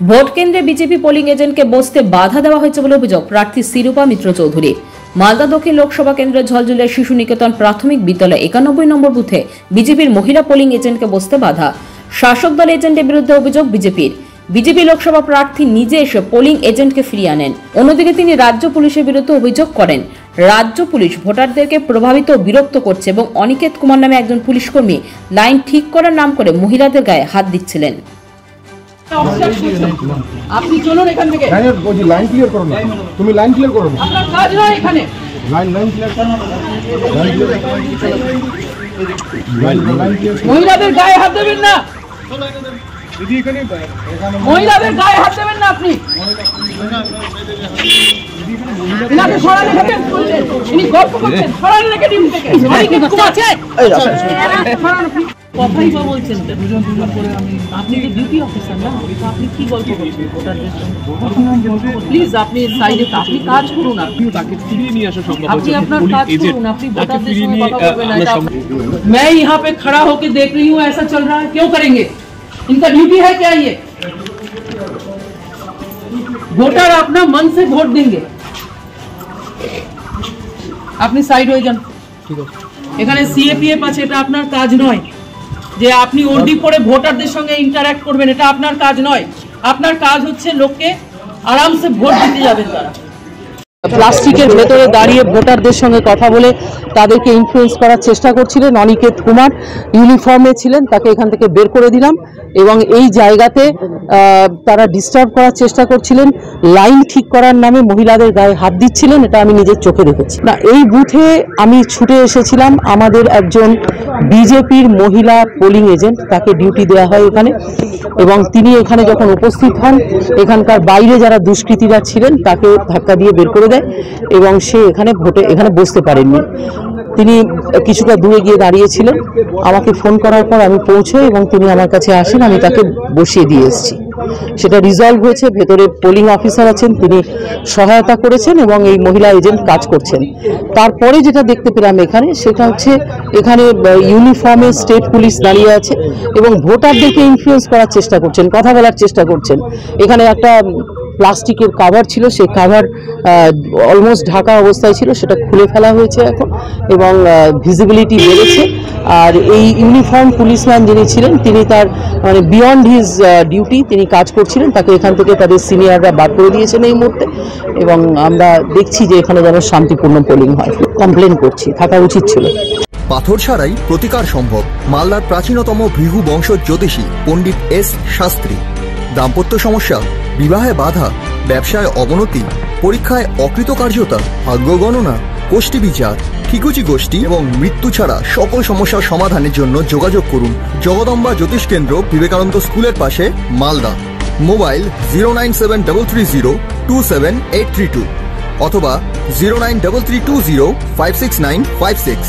Vote কেন্দ্রে BJP polling এজেন্টকে বসতে বাধা দেওয়া হয়েছে বলে অভিযোগ প্রার্থী শিরূপা মিত্র চৌধুরী। মালদা দক্ষিণ লোকসভা কেন্দ্রের ঝলঝুলের শিশু নিকেতন প্রাথমিক বিদ্যালয়ে 91 নম্বর বুথে বিজেপির মহিলা পোলিং এজেন্টকে বসতে বাধা। শাসক দল এজেন্টের বিরুদ্ধে অভিযোগ বিজেপি লোকসভা প্রার্থী নিজে এসে পোলিং এজেন্টকে ফিরিয়ে আনেন। অন্যদিকে তিনি রাজ্য পুলিশের বিরুদ্ধে অভিযোগ করেন রাজ্য পুলিশ ভোটারদেরকে প্রভাবিত ও বিরক্ত করছে এবং অনিকেত কুমার নামে একজন পুলিশকর্মী লাইন ঠিক করার নাম করে মহিলাদের গায়ে হাত দিচ্ছিলেন। আপনি চলুন এখান থেকে। বলছি লাইন ক্লিয়ার করো না, তুমি লাইন ক্লিয়ার করো না। আপনার কাজ নয় এখানে। লাইন ক্লিয়ার করো না। মহিলাদের গায়ে হাত দেবেন না। মহিলাদের গায়ে হাত দেবেন না আপনি। এনাকে সরান এখান থেকে বলছেন। ইনি গল্প করছেন। সরান এখান থেকে। অনেকে খুব আছে। সরান আপনি। কথাই বা বলছেন দুজন করে আপনি তো ডিউটি অফিসার না, আপনি কি গল্প করছেন ভোটারদের সঙ্গে? প্লিজ আপনি সাইডে আপনি কাজ করুন, আপনি তাকে ফিরিয়ে নিয়ে আসা সম্ভব আপনি আপনার কাজ করুন, আপনি ভোটারদের সঙ্গে কথা বলবেন না। मैं यहाँ पे खड़ा होके देख रही हूँ ऐसा चल रहा है, क्यों करेंगे? इनका ड्यूटी है क्या ये? वोटर अपना मन से वोट देंगे। আপনি সাইড হয়ে যান। ঠিক আছে, এখানে সিএপিএফ আছে, এটা আপনার কাজ নয় যে আপনি ওডি পরে ভোটারদের সঙ্গে ইন্টারঅ্যাক্ট করবেন, এটা আপনার কাজ নয়। আপনার কাজ হচ্ছে লোককে আরামসে ভোট দিতে যাবেন। তারা প্লাস্টিকের ভেতরে দাঁড়িয়ে ভোটারদের সঙ্গে কথা বলে তাদেরকে ইনফ্লুয়েন্স করার চেষ্টা করছিলেন। অনিকেত কুমার ইউনিফর্মে ছিলেন, তাকে এখান থেকে বের করে দিলাম এবং এই জায়গাতে তারা ডিস্টার্ব করার চেষ্টা করছিলেন, লাইন ঠিক করার নামে মহিলাদের গায়ে হাত দিচ্ছিলেন। এটা আমি নিজের চোখে দেখেছি। না, এই বুথে আমি ছুটে এসেছিলাম, আমাদের একজন বিজেপির মহিলা পোলিং এজেন্ট, তাকে ডিউটি দেওয়া হয় এখানে, এবং তিনি এখানে যখন উপস্থিত হন এখানকার বাইরে যারা দুষ্কৃতীরা ছিলেন তাকে ধাক্কা দিয়ে বের করে দেয় এবং সে এখানে বসতে পারেননি। তিনি কিছুটা দূরে গিয়ে দাঁড়িয়েছিলেন, আমাকে ফোন করার পর আমি পৌঁছে এবং তিনি আমার কাছে আসেন, আমি তাকে বসিয়ে দিয়ে এসেছি। সেটা রিজলভ হয়েছে, ভেতরে পোলিং অফিসার আছেন, তিনি সহায়তা করেছেন এবং এই মহিলা এজেন্ট কাজ করছেন। তারপরে যেটা দেখতে পেলাম এখানে, সেটা হচ্ছে এখানে ইউনিফর্মে স্টেট পুলিশ দাঁড়িয়ে আছে এবং ভোটারদেরকে ইনফ্লুয়েন্স করার চেষ্টা করছেন, কথা বলার চেষ্টা করছেন। এখানে একটা প্লাস্টিকের কাভার ছিল, সেই কাভার অলমোস্ট ঢাকা অবস্থায় ছিল, সেটা খুলে ফেলা হয়েছে এখন এবং ভিজিবিলিটি বেড়েছে। আর এই ইউনিফর্ম পুলিশম্যান যিনি ছিলেন তিনি তার বিয়ন্ড হিজ ডিউটি তিনি কাজ করছিলেন, তাকে এখান থেকে তাদের সিনিয়ররা বার করে দিয়েছেন এই মুহূর্তে এবং আমরা দেখছি যে এখানে যেন শান্তিপূর্ণ পোলিং হয়। কমপ্লেন করছি, থাকা উচিত ছিল। পাথর ছাড়াই প্রতিকার সম্ভব। মালদার প্রাচীনতম ভৃগু বংশ জ্যোতিষী পণ্ডিত এস শাস্ত্রী। দাম্পত্য সমস্যা, বিবাহে বাধা, ব্যবসায় অবনতি, পরীক্ষায় অকৃতকার্যতা, ভাগ্য গণনা, গোষ্ঠী বিচার, ঠিকুচি গোষ্ঠী এবং মৃত্যু ছাড়া সকল সমস্যার সমাধানের জন্য যোগাযোগ করুন জগদম্বা জ্যোতিষ কেন্দ্র, বিবেকানন্দ স্কুলের পাশে, মালদা। মোবাইল 09730278332 অথবা 09332056956।